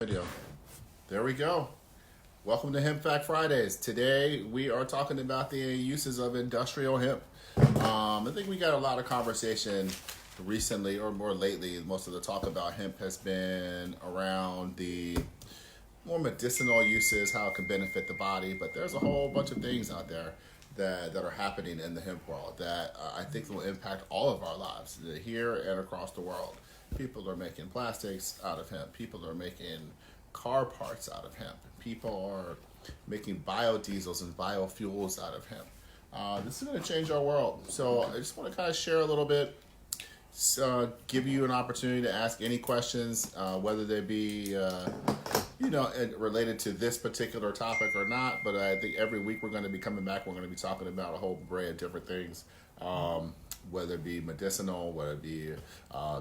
Video. There we go. Welcome to Hemp Fact Fridays. Today we are talking about the uses of industrial hemp. I think we got a lot of conversation recently or more lately. Most of the talk about hemp has been around the more medicinal uses, how it can benefit the body, but there's a whole bunch of things out there that are happening in the hemp world that I think will impact all of our lives here and across the world. People are making plastics out of hemp. People are making car parts out of hemp. People are making biodiesels and biofuels out of hemp. This is going to change our world. So I just want to kind of share a little bit, give you an opportunity to ask any questions, whether they be related to this particular topic or not. But I think every week we're going to be coming back. We're going to be talking about a whole array of different things. Whether it be medicinal, whether it be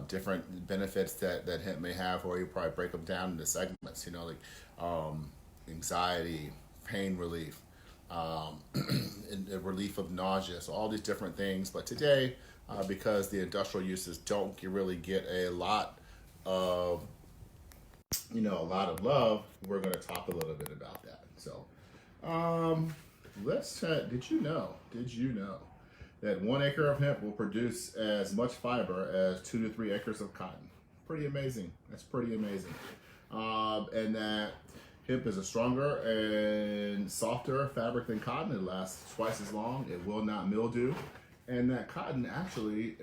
different benefits that hemp may have, or you probably break them down into segments, anxiety, pain relief, and relief of nausea, so all these different things. But today, because the industrial uses don't really get a lot of, love, we're going to talk a little bit about that. So, let's chat. Did you know that 1 acre of hemp will produce as much fiber as 2 to 3 acres of cotton? Pretty amazing. That's pretty amazing. And that hemp is a stronger and softer fabric than cotton. It lasts twice as long. It will not mildew. And that cotton actually,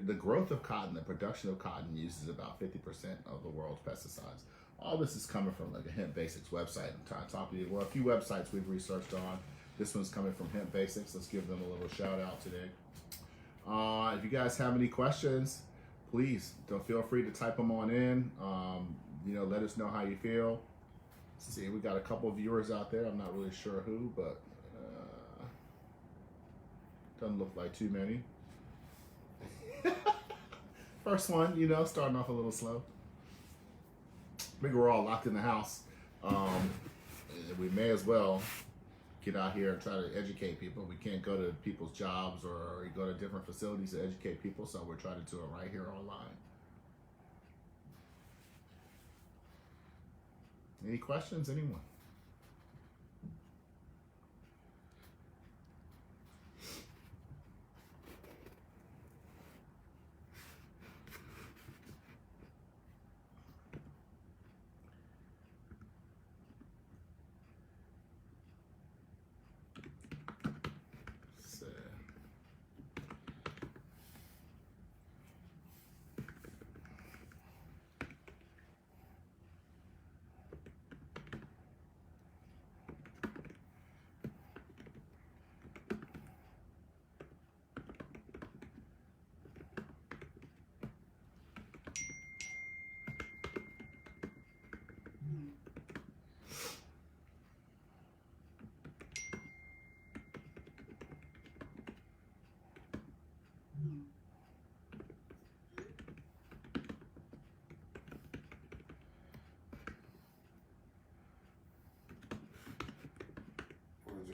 the growth of cotton, the production of cotton uses about 50% of the world's pesticides. All this is coming from like a Hemp Basics website. I'm talking to you. Well, a few websites we've researched on. This one's coming from Hemp Basics. Let's give them a little shout out today. If you guys have any questions, please don't feel free to type them on in. Let us know how you feel. Let's see, we got a couple of viewers out there. I'm not really sure who, but doesn't look like too many. First one, starting off a little slow. I think we're all locked in the house. We may as well get out here and try to educate people. We can't go to people's jobs or go to different facilities to educate people, so we're trying to do it right here online. Any questions, anyone?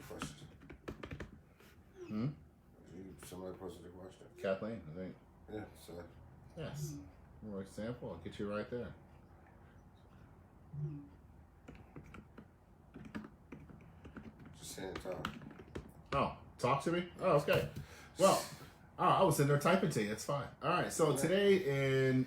Question. Somebody posted a question. Kathleen, I think. Yeah, so. Yes. For example, I'll get you right there. Just saying talk. Oh, talk to me? Oh, okay. Well, I was in there typing to you. It's fine. All right. So today,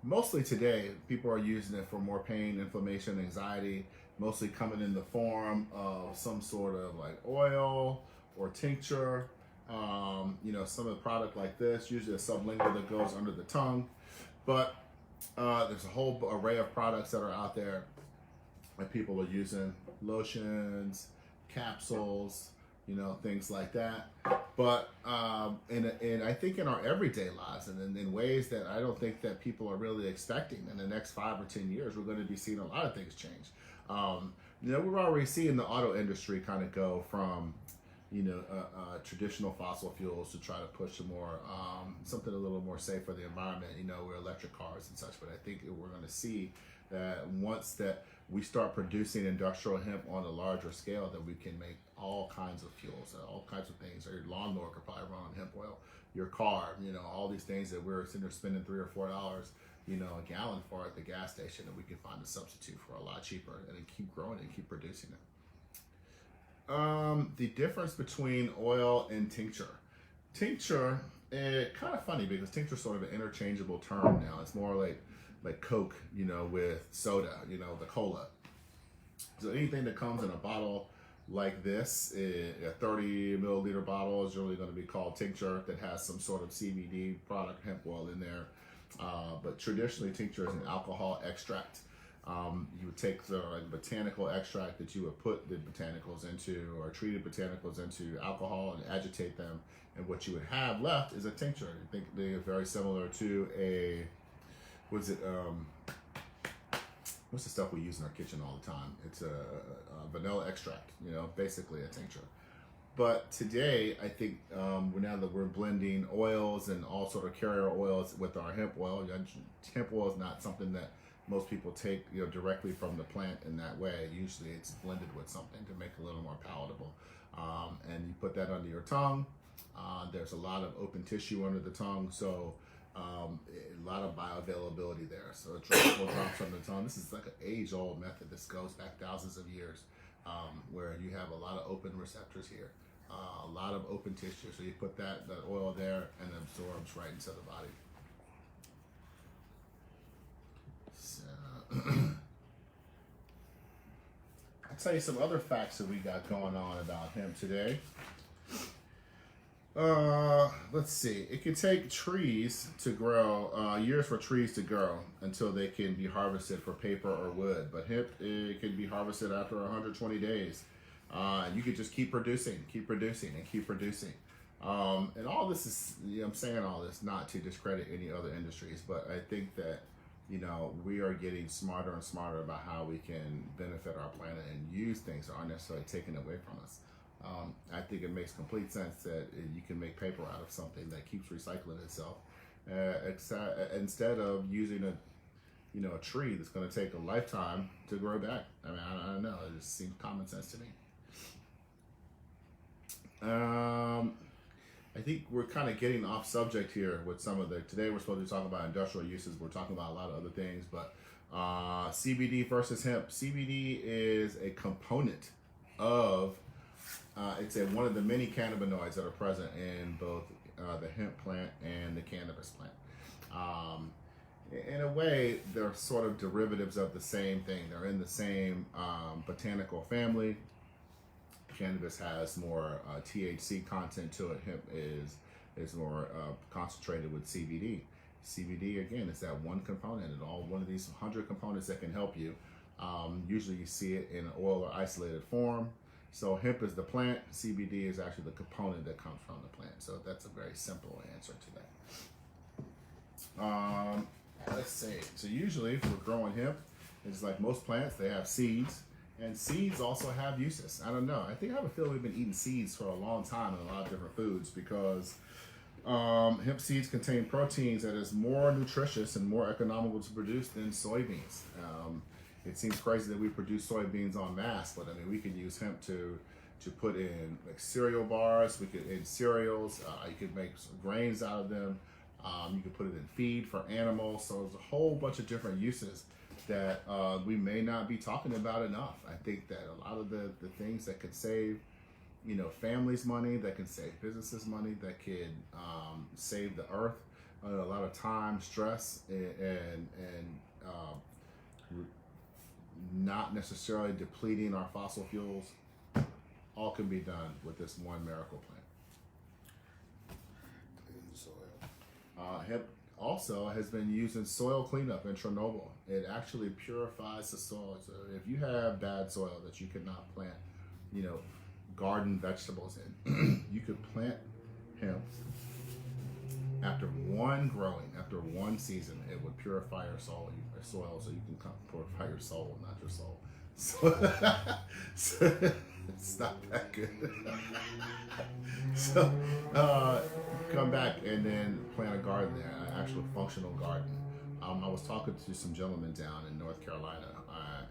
mostly today, people are using it for more pain, inflammation, anxiety, mostly coming in the form of some sort of like oil or tincture. Some of the product like this, usually a sublingual that goes under the tongue. But there's a whole array of products that are out there that people are using, lotions, capsules, things like that. But and I think in our everyday lives and in ways that I don't think that people are really expecting in the next 5 or 10 years, we're going to be seeing a lot of things change. We're already seeing the auto industry kind of go from traditional fossil fuels to try to push a more something a little more safe for the environment. We're electric cars and such. But I think we're going to see that once that we start producing industrial hemp on a larger scale, that we can make all kinds of fuels, all kinds of things. Or your lawnmower could probably run on hemp oil. Your car, all these things that we're sitting there spending $3 or $4 a gallon for at the gas station, and we can find a substitute for a lot cheaper and then keep growing and keep producing it. The difference between oil and tincture. Tincture, kind of funny because tincture is sort of an interchangeable term now. It's more like Coke, with soda, the cola. So anything that comes in a bottle like this, a 30 milliliter bottle is really going to be called tincture that has some sort of CBD product, hemp oil in there. But traditionally, tincture is an alcohol extract. You would take the botanical extract that you would put the botanicals into, or treated botanicals into alcohol, and agitate them. And what you would have left is a tincture. I think they're very similar to what's the stuff we use in our kitchen all the time? It's a vanilla extract, basically a tincture. But today, I think now that we're blending oils and all sort of carrier oils with our hemp oil, hemp oil is not something that most people take directly from the plant in that way. Usually it's blended with something to make it a little more palatable. And you put that under your tongue. There's a lot of open tissue under the tongue, so a lot of bioavailability there. So a droppable drops on the tongue. This is like an age-old method. This goes back thousands of years, where you have a lot of open receptors here, a lot of open tissue. So you put that oil there, and it absorbs right into the body. So I'll tell you some other facts that we got going on about hemp today. Let's see. It can take trees to grow, years for trees to grow until they can be harvested for paper or wood. But hemp, it can be harvested after 120 days. And you could just keep producing, and keep producing. And all this is, I'm saying all this not to discredit any other industries, but I think that, we are getting smarter and smarter about how we can benefit our planet and use things that aren't necessarily taken away from us. I think it makes complete sense that you can make paper out of something that keeps recycling itself, instead of using a tree that's going to take a lifetime to grow back. I mean, I don't know. It just seems common sense to me. I think we're kind of getting off subject here with some of today we're supposed to talk about industrial uses. We're talking about a lot of other things, but CBD versus hemp. CBD is a component of it's one of the many cannabinoids that are present in both the hemp plant and the cannabis plant. In a way, they're sort of derivatives of the same thing. They're in the same botanical family. Cannabis has more THC content to it. Hemp is more concentrated with CBD. CBD, again, is that one component, and all one of these 100 components that can help you. Usually you see it in oil or isolated form. So hemp is the plant, CBD is actually the component that comes from the plant. So that's a very simple answer to that. Let's see. So usually if we're growing hemp, it's like most plants, they have seeds. And seeds also have uses. I don't know. I think I have a feeling we've been eating seeds for a long time in a lot of different foods because hemp seeds contain proteins that is more nutritious and more economical to produce than soybeans. It seems crazy that we produce soybeans en masse, but I mean, we can use hemp to put in like cereal bars. We could in cereals. You could make some grains out of them. You could put it in feed for animals. So there's a whole bunch of different uses that we may not be talking about enough. I think that a lot of the things that could save, families money, that can save businesses money, that could save the earth a lot of time, stress, and not necessarily depleting our fossil fuels, all can be done with this one miracle plant. Hemp also has been used in soil cleanup in Chernobyl. It actually purifies the soil. So if you have bad soil that you cannot plant, garden vegetables in, you could plant hemp. After one season, it would purify your soil, so you can purify your soul, not your soul. So it's not that good. So come back and then plant a garden there, an actual functional garden. I was talking to some gentlemen down in North Carolina,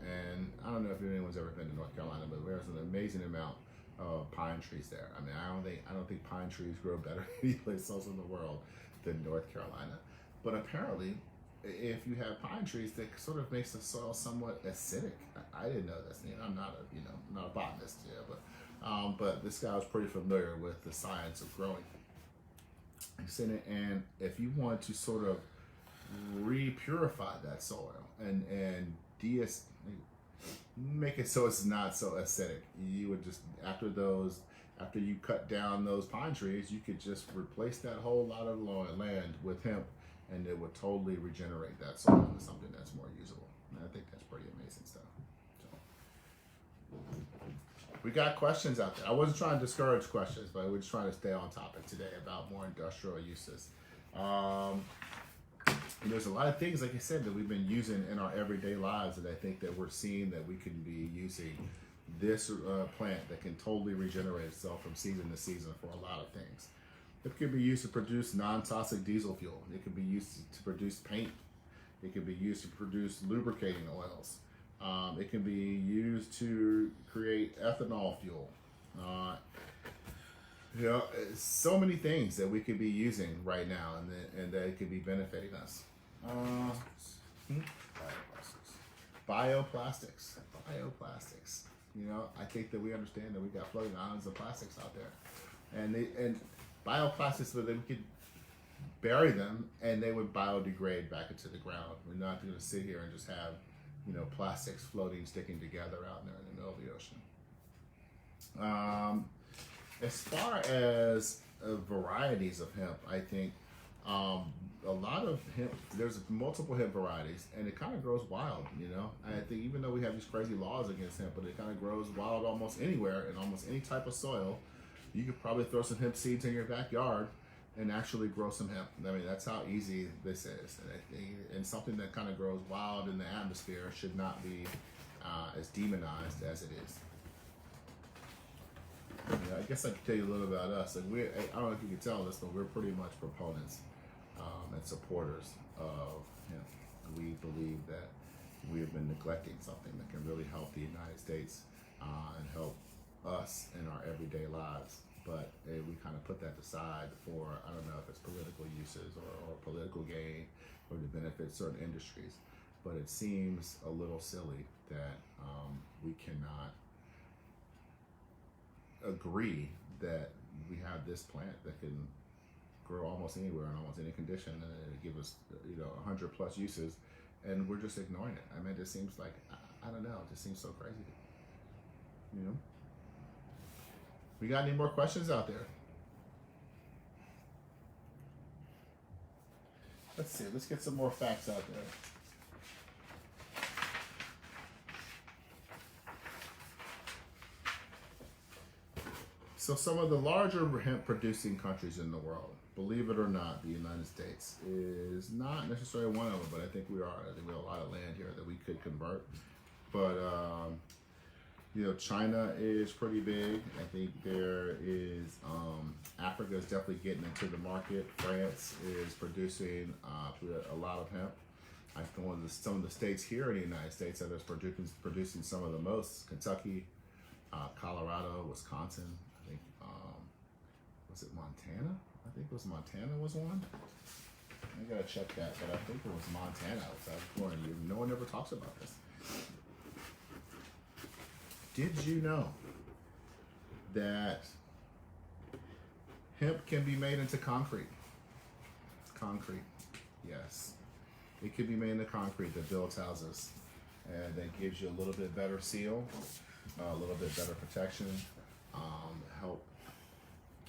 and I don't know if anyone's ever been to North Carolina, but there's an amazing amount of pine trees there. I mean, I don't think pine trees grow better any place else in the world than North Carolina. But apparently, if you have pine trees, that sort of makes the soil somewhat acidic. I didn't know this. I'm not not a botanist, but this guy was pretty familiar with the science of growing. And if you want to sort of re-purify that soil and make it so it's not so acidic, you would just after you cut down those pine trees, you could just replace that whole lot of land with hemp, and it would totally regenerate that soil into something that's more usable. And I think that's pretty amazing stuff. So, we got questions out there. I wasn't trying to discourage questions, but we're just trying to stay on topic today about more industrial uses. There's a lot of things, like I said, that we've been using in our everyday lives that I think that we're seeing that we can be using this plant that can totally regenerate itself from season to season for a lot of things. It could be used to produce non-toxic diesel fuel. It could be used to produce paint. It could be used to produce lubricating oils. It can be used to create ethanol fuel. So many things that we could be using right now, and that it could be benefiting us. Bioplastics. I think that we understand that we got floating islands of plastics out there, and bioplastics, so that we could bury them and they would biodegrade back into the ground. We're not going to sit here and just have plastics sticking together out there in the middle of the ocean. As far as varieties of hemp, I think a lot of hemp, there's multiple hemp varieties, and it kind of grows wild, I think even though we have these crazy laws against hemp, but it kind of grows wild almost anywhere in almost any type of soil. You could probably throw some hemp seeds in your backyard and actually grow some hemp. I mean, that's how easy this is. And something that kind of grows wild in the atmosphere should not be as demonized as it is. I guess I could tell you a little about us. I don't know if you can tell this, but we're pretty much proponents and supporters of hemp. We believe that we have been neglecting something that can really help the United States and help us in our everyday lives. But we kind of put that aside for, I don't know if it's political uses or political gain or to benefit certain industries. But it seems a little silly that we cannot agree that we have this plant that can grow almost anywhere in almost any condition, and it give us 100 plus uses, and we're just ignoring it. I mean, it just seems like, I don't know, it just seems so crazy. We got any more questions out there? Let's see, let's get some more facts out there. So some of the larger hemp producing countries in the world, believe it or not, the United States is not necessarily one of them, but I think we are. I think we have a lot of land here that we could convert. But, China is pretty big. I think there is, Africa is definitely getting into the market. France is producing a lot of hemp. I think some of the states here in the United States that is producing some of the most: Kentucky, Colorado, Wisconsin. I think, was it Montana? I think it was Montana was one. I gotta check that, but I think it was Montana. No one ever talks about this. Did you know that hemp can be made into concrete? Concrete, yes. It can be made into concrete that builds houses, and that gives you a little bit better seal, a little bit better protection, help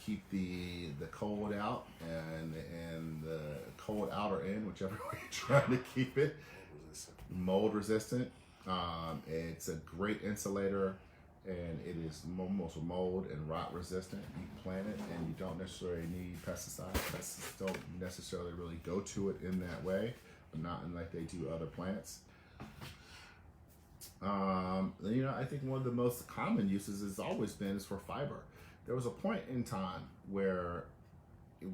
keep the cold out and the cold out or in, whichever way you're trying to keep it. Mold resistant. It's a great insulator, and it is almost mold and rot resistant. You can plant it, and you don't necessarily need pesticides. Pests don't necessarily really go to it in that way, but not like they do other plants. I think one of the most common uses has always been is for fiber. There was a point in time where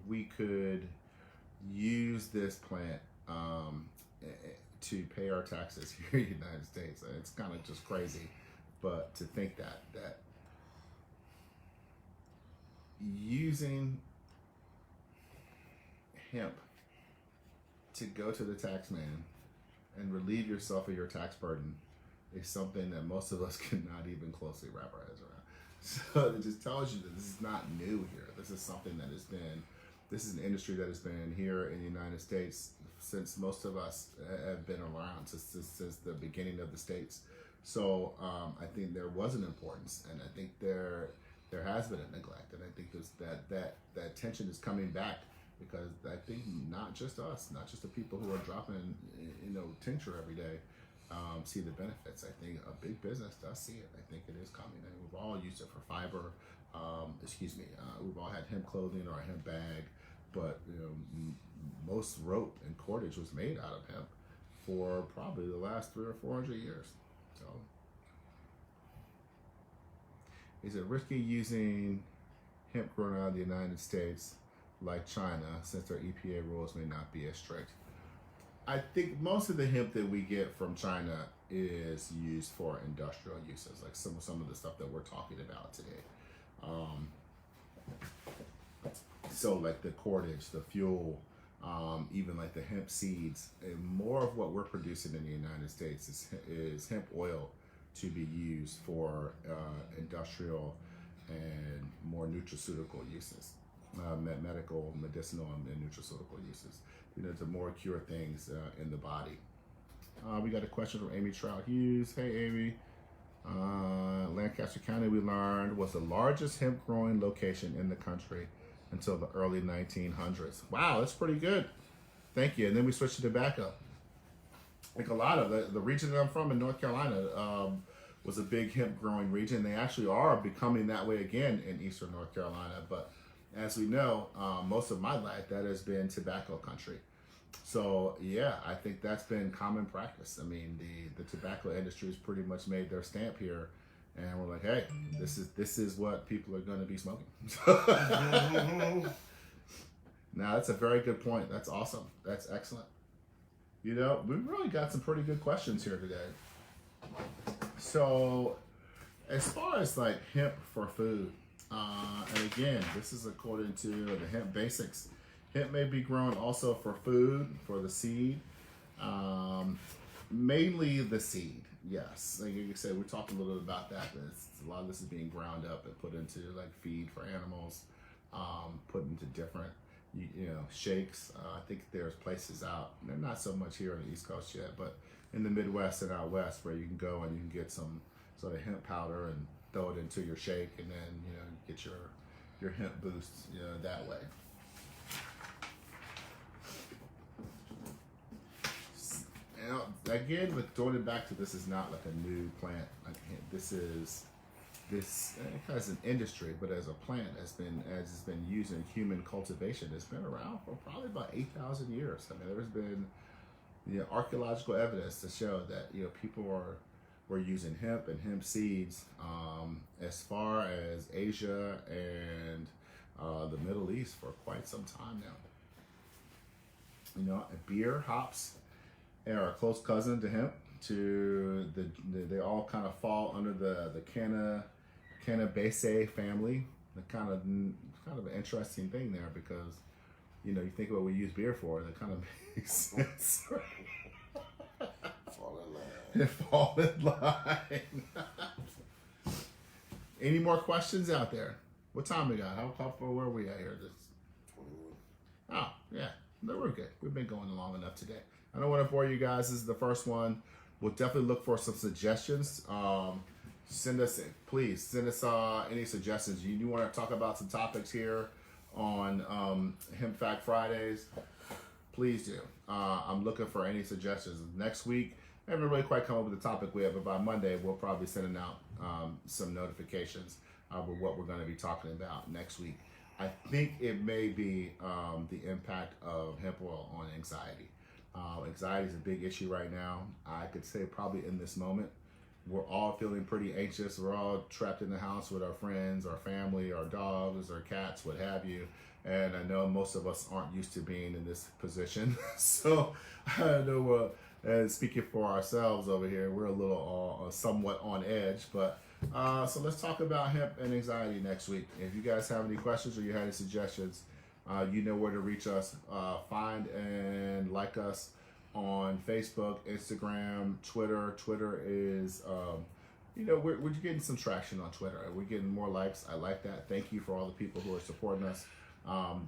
we could use this plant to pay our taxes here in the United States. It's kind of just crazy, but to think that using hemp to go to the tax man and relieve yourself of your tax burden is something that most of us cannot even closely wrap our heads around. So it just tells you that this is not new here. This is something that this is an industry that has been here in the United States since most of us have been around, since the beginning of the states. So I think there was an importance, and I think there has been a neglect, and I think that tension is coming back, because I think not just us, not just the people who are dropping tincture every day, see the benefits. I think a big business does see it. I think it is coming, and we've all used it for fiber. We've all had hemp clothing or a hemp bag, but most rope and cordage was made out of hemp for probably the last 300 or 400 years. So, is it risky using hemp grown out of the United States like China, since their EPA rules may not be as strict? I think most of the hemp that we get from China is used for industrial uses, like some of the stuff that we're talking about today. So like the cordage, the fuel, even like the hemp seeds, and more of what we're producing in the United States is hemp oil to be used for industrial and more nutraceutical uses, medical, medicinal, and nutraceutical uses, to more cure things in the body. We got a question from Amy Trout Hughes. Hey, Amy. Lancaster County, we learned, was the largest hemp growing location in the country until the early 1900s. Wow, that's pretty good. Thank you. And then we switched to tobacco. Like a lot of the region that I'm from in North Carolina was a big hemp growing region. They actually are becoming that way again in Eastern North Carolina. But as we know, most of my life, that has been tobacco country. So yeah, I think that's been common practice. I mean, the tobacco industry has pretty much made their stamp here, and we're like, hey, this is what people are going to be smoking. Now that's a very good point. That's awesome. That's excellent. We've really got some pretty good questions here today. So, as far as like hemp for food, and again, this is according to the Hemp Basics. Hemp may be grown also for food, for the seed, mainly the seed. Yes, like you said, we talked a little bit about that. A lot of this is being ground up and put into like feed for animals, put into different shakes. I think there's places out, they're not so much here on the East Coast yet, but in the Midwest and out West, where you can go and you can get some sort of hemp powder and throw it into your shake, and then get your hemp boost that way. Again, with throwing it back to, this is not like a new plant. Like this as an industry, but as a plant as it's been used in human cultivation, it's been around for probably about 8,000 years. I mean, there's been archaeological evidence to show that people were using hemp and hemp seeds as far as Asia and the Middle East for quite some time now. Beer, hops are a close cousin to hemp. They all kind of fall under the Cannabaceae family. The kind of an interesting thing there, because you think about what we use beer for, that kind of makes sense. Fall in line. Any more questions out there? What time we got? How far were we at here? 21. Oh, yeah. No, we're good. We've been going long enough today. I don't want to bore you guys. This is the first one. We'll definitely look for some suggestions. Please send us any suggestions. You want to talk about some topics here on Hemp Fact Fridays? Please do. I'm looking for any suggestions. Next week, I haven't really quite come up with the topic we have, but by Monday, we'll probably send out some notifications with what we're going to be talking about next week. I think it may be the impact of hemp oil on anxiety. Anxiety is a big issue right now. I could say probably in this moment, we're all feeling pretty anxious. We're all trapped in the house with our friends, our family, our dogs, our cats, what have you. And I know most of us aren't used to being in this position. So I know, speaking for ourselves over here, we're a little somewhat on edge. But so let's talk about hemp and anxiety next week. If you guys have any questions or you have any suggestions, You know where to reach us. Find and like us on Facebook, Instagram, Twitter. Twitter is, we're getting some traction on Twitter. We're getting more likes. I like that. Thank you for all the people who are supporting us.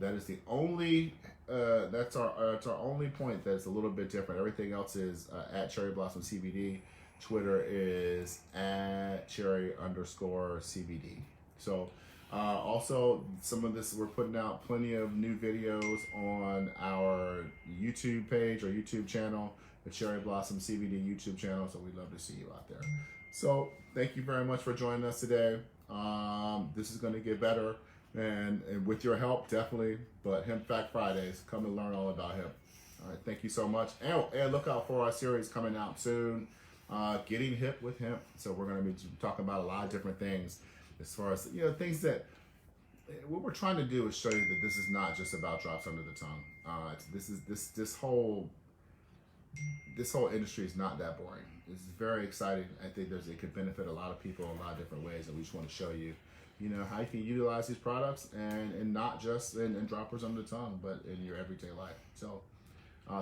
That is the only, that's our only point that's a little bit different. Everything else is at Cherry Blossom CBD. Twitter is at cherry_CBD. So, also, some of this, we're putting out plenty of new videos on our YouTube page or YouTube channel, the Cherry Blossom CBD YouTube channel. So we'd love to see you out there. So thank you very much for joining us today. This is going to get better, and with your help, definitely. But Hemp Fact Fridays, come and learn all about hemp. All right, thank you so much. And look out for our series coming out soon, Getting Hip with Hemp. So we're going to be talking about a lot of different things. As far as, things that, what we're trying to do is show you that this is not just about drops under the tongue. This whole industry is not that boring. It's very exciting. I think it could benefit a lot of people in a lot of different ways, and we just want to show you, how you can utilize these products and not just in droppers under the tongue, but in your everyday life. So,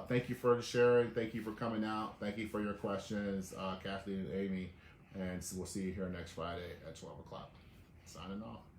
thank you for sharing. Thank you for coming out. Thank you for your questions, Kathleen and Amy. And we'll see you here next Friday at 12 o'clock. Signing off.